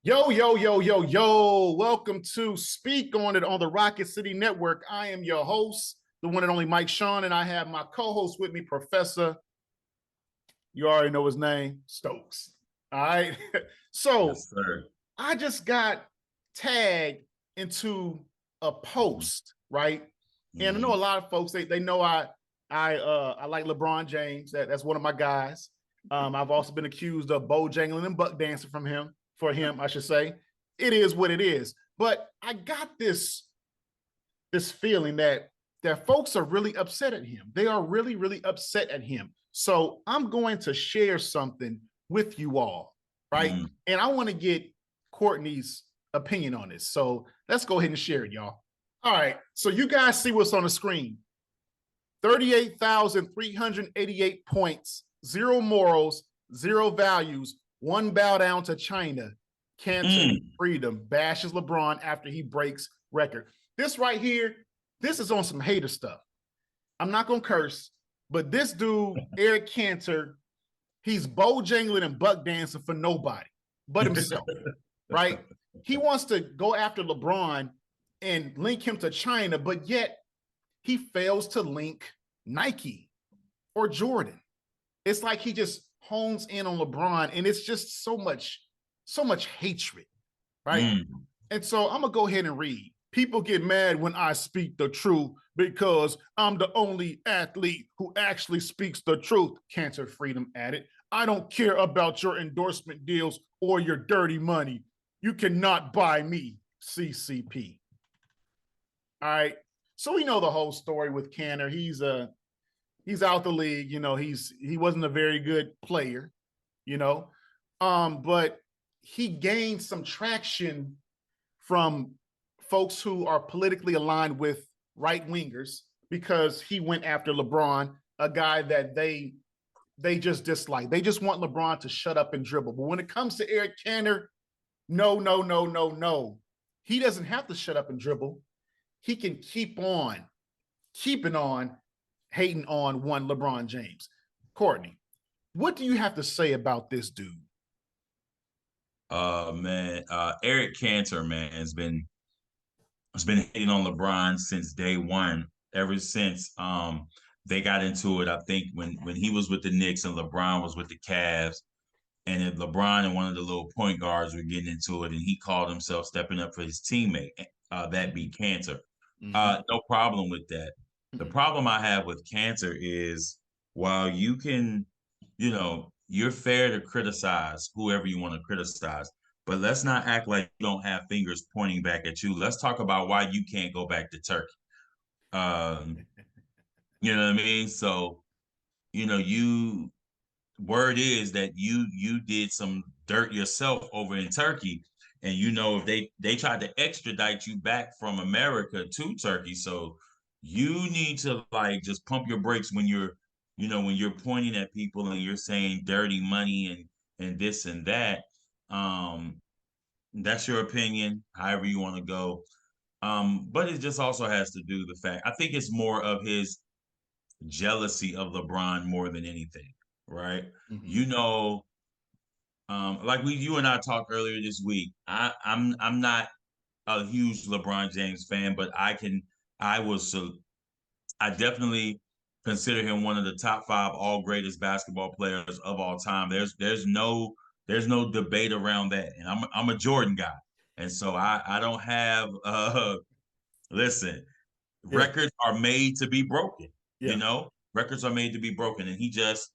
Yo, yo, yo, yo, yo. Welcome to Speak on It on the Rocket City Network. I am your host, the one and only Mike Sean, and I have my co-host with me, Professor. You already know his name, Stokes. All right. So Yes, sir. I just got tagged into a post, right? And I know a Mhm. lot of folks, they know I like LeBron James. That's one of my guys. I've also been accused of bojangling and buck dancing for him, I should say. It is what it is. But I got this feeling that folks are really upset at him. They are really, really upset at him. So I'm going to share something with you all, right? Mm. And I want to get Courtney's opinion on this. So let's go ahead and share it, y'all. All right. So you guys see what's on the screen. 38,388 points, zero morals, zero values, one bow down to China. Kanter Mm. freedom bashes LeBron after he breaks record. This right here, this is on some hater stuff. I'm not gonna curse, but this dude, Eric Kanter, he's bojangling and buck dancing for nobody but himself, right? He wants to go after LeBron and link him to China, but yet he fails to link Nike or Jordan. It's like he just hones in on LeBron, and it's just so much hatred, right? Mm. And so I'm gonna go ahead and read. People get mad when I speak the truth because I'm the only athlete who actually speaks the truth. Kanter Freedom added. I don't care about your endorsement deals or your dirty money. You cannot buy me, CCP. All right. So we know the whole story with Kanter. He's out the league. You know, he wasn't a very good player. You know, but he gained some traction from folks who are politically aligned with right wingers because he went after LeBron, a guy that they just dislike. They just want LeBron to shut up and dribble. But when it comes to Eric Kanter, no, no, no, no, no. He doesn't have to shut up and dribble. He can keep on keeping on hating on one LeBron James. Courtney, what do you have to say about this dude? Man, Eric Cantor, man, has been hating on LeBron since day one. Ever since they got into it, I think when he was with the Knicks and LeBron was with the Cavs, and then LeBron and one of the little point guards were getting into it, and he called himself stepping up for his teammate. That be Cantor. Mm-hmm. No problem with that. The Mm-hmm. problem I have with Cantor is while you can, you're fair to criticize whoever you want to criticize, but let's not act like you don't have fingers pointing back at you. Let's talk about why you can't go back to Turkey. Um, you know what I mean? So, you word is that you did some dirt yourself over in Turkey, and if they tried to extradite you back from America to Turkey, so you need to like just pump your brakes when you're pointing at people and you're saying dirty money and this and that. Um, that's your opinion, however you want to go. But it just also has to do the fact I think it's more of his jealousy of LeBron more than anything, right? Mm-hmm. You know, like you and I talked earlier this week. I'm not a huge LeBron James fan, but I was I definitely consider him one of the top five all greatest basketball players of all time. There's no debate around that, and I'm a Jordan guy, and so I don't have listen, Yeah, records are made to be broken. yeah. Records are made to be broken, and he just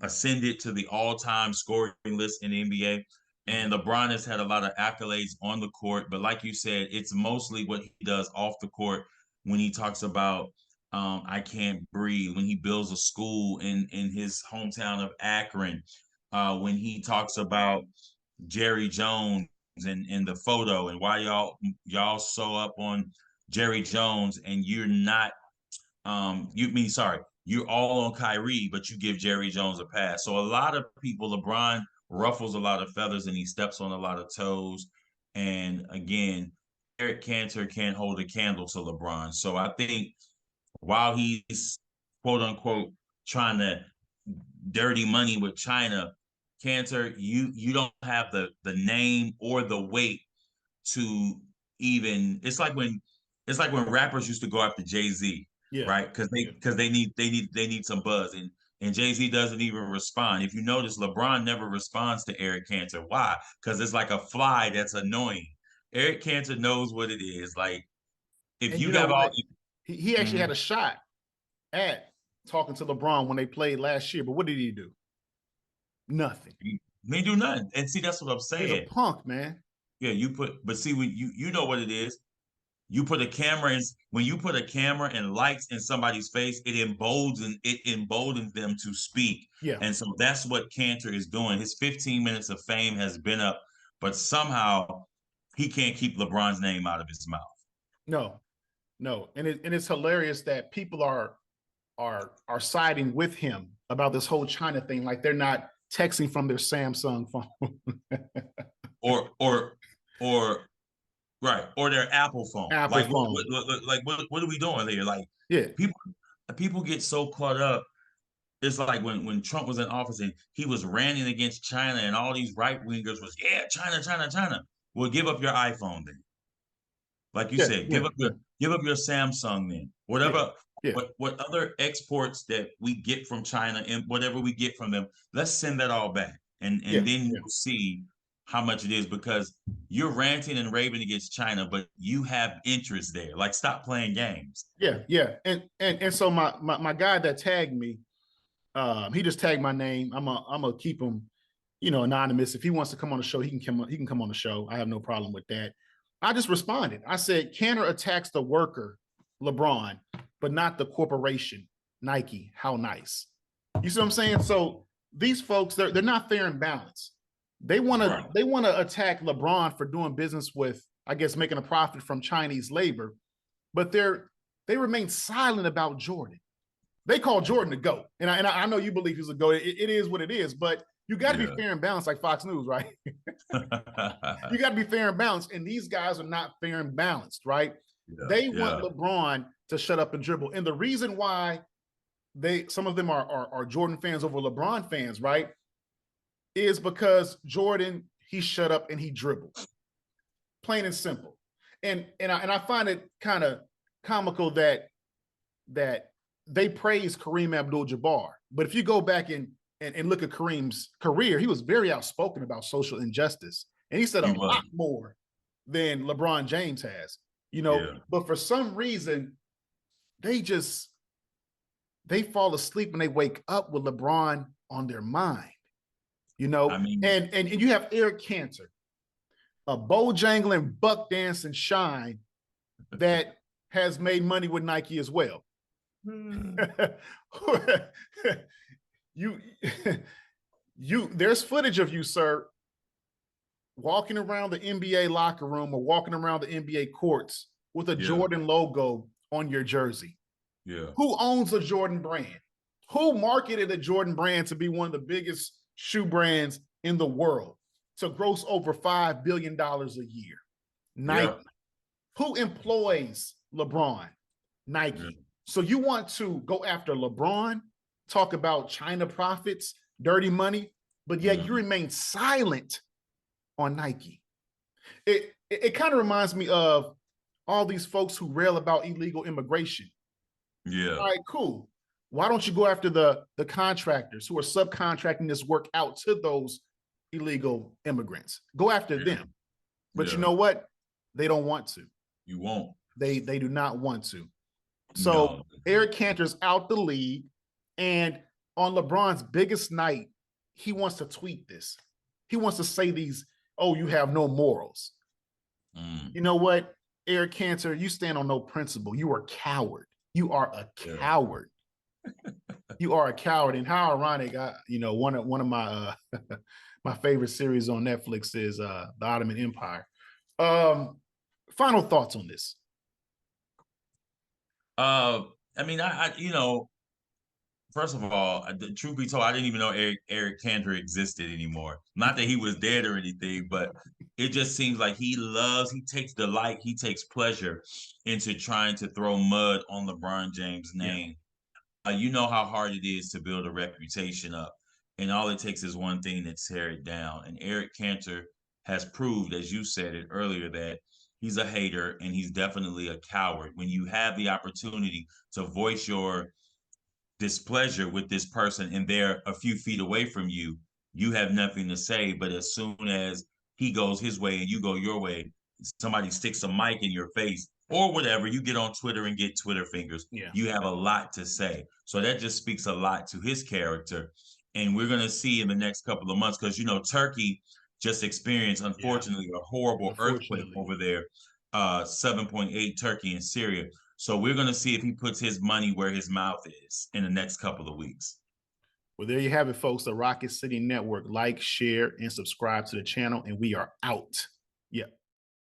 ascended to the all-time scoring list in the NBA. And Mm-hmm. LeBron has had a lot of accolades on the court, but like you said, it's mostly what he does off the court when he talks about I can't breathe, when he builds a school in his hometown of Akron, when he talks about Jerry Jones and the photo and why y'all so up on Jerry Jones and you're not you're all on Kyrie, but you give Jerry Jones a pass. So a lot of people, LeBron ruffles a lot of feathers and he steps on a lot of toes. And again, Eric Cantor can't hold a candle to LeBron. So I think while he's quote unquote trying to dirty money with China, Cantor, you don't have the name or the weight to even. It's like when rappers used to go after Jay-Z, Yeah, right? Because they yeah, because they need some buzz, and Jay-Z doesn't even respond. If you notice, LeBron never responds to Eric Cantor. Why? Because it's like a fly that's annoying. Eric Cantor knows what it is. Like, if and you you know got all. what? He actually Mhm. had a shot at talking to LeBron when they played last year, but what did he do? Nothing. He didn't do nothing. And see, that's what I'm He's a saying. punk, man. Yeah, but see, when you know what it is. You put a camera in when you put a camera and lights in somebody's face, it emboldens them to speak. Yeah. And so that's what Cantor is doing. His 15 minutes of fame has been up, but somehow he can't keep LeBron's name out of his mouth. No, no, and it's hilarious that people are siding with him about this whole China thing, like they're not texting from their Samsung phone, Or right, or their Apple phone. Apple Like phone. what are we doing here? Like, Yeah, people people get so caught up. It's like when Trump was in office and he was ranting against China, and all these right wingers was, yeah, China, China, China. Well, give up your iPhone then. Like you yeah, said, yeah, yeah, give up your Samsung then. yeah, Whatever yeah, what other exports that we get from China, and whatever we get from them, let's send that all back. And yeah, then yeah, you'll see how much it is, because you're ranting and raving against China, but you have interest there. Like, stop playing games. yeah, yeah. And so my guy that tagged me, he just tagged my name. I'm gonna keep him, anonymous. If he wants to come on the show, he can come on the show. I have no problem with that. I just responded. I said, Cantor attacks the worker, LeBron, but not the corporation, Nike. How nice. You see what I'm saying? So these folks, they're not fair and balanced. They want to Right. they want to attack LeBron for doing business with, I guess, making a profit from Chinese labor, but they remain silent about Jordan. They call Jordan the GOAT. And I know you believe he's a GOAT. It is what it is, but you got to be Yeah. fair and balanced, like Fox News, right? You got to be fair and balanced. And these guys are not fair and balanced, right? Yeah. They Yeah. want LeBron to shut up and dribble. And the reason why some of them are Jordan fans over LeBron fans, right, is because Jordan, he shut up and he dribbled. Plain and simple. And I find it kind of comical that they praise Kareem Abdul-Jabbar. But if you go back and look at Kareem's career, he was very outspoken about social injustice. And he said He a was. lot more than LeBron James has, Yeah. But for some reason, they fall asleep and they wake up with LeBron on their mind, I mean, and you have Eric Cantor, a bojangling, buck dancing shine that has made money with Nike as well. you there's footage of you, sir, walking around the NBA locker room or walking around the NBA courts with a yeah. Jordan logo on your jersey. Yeah. Who owns a Jordan brand? Who marketed a Jordan brand to be one of the biggest shoe brands in the world, to gross over $5 billion a year? Nike. Yeah. Who employs LeBron? Nike. Yeah. So you want to go after LeBron, talk about China profits, dirty money, but yet you remain silent on Nike. It kind of reminds me of all these folks who rail about illegal immigration. Yeah. All right, cool. Why don't you go after the contractors who are subcontracting this work out to those illegal immigrants? Go after them. But you know what? They don't want to. You won't. They do not want to. So No. Eric Cantor's out the league, and on LeBron's biggest night, he wants to tweet this. He wants to say these, oh, you have no morals. You know what, Eric Cantor, you stand on no principle. You are a coward. You are a coward. You are a coward. And how ironic, one of my my favorite series on Netflix is the Ottoman Empire. Final thoughts on this? I mean, first of all, the truth be told, I didn't even know Eric Cantor existed anymore. Not that he was dead or anything, but it just seems like he takes delight, he takes pleasure into trying to throw mud on LeBron James' name. You know how hard it is to build a reputation up. and all it takes is one thing to tear it down. And Eric Cantor has proved, as you said it earlier, that he's a hater and he's definitely a coward. When you have the opportunity to voice your displeasure with this person and they're a few feet away from you, you have nothing to say. But as soon as he goes his way and you go your way, somebody sticks a mic in your face or whatever, you get on Twitter and get Twitter fingers. Yeah. You have a lot to say. So that just speaks a lot to his character. And we're going to see in the next couple of months, because, you know, Turkey just experienced, Yeah. unfortunately, a horrible earthquake Unfortunately. over there, 7.8 Turkey in Syria. So we're going to see if he puts his money where his mouth is in the next couple of weeks. Well, there you have it, folks. The Rocket City Network. Like, share, and subscribe to the channel, and we are out. Yeah.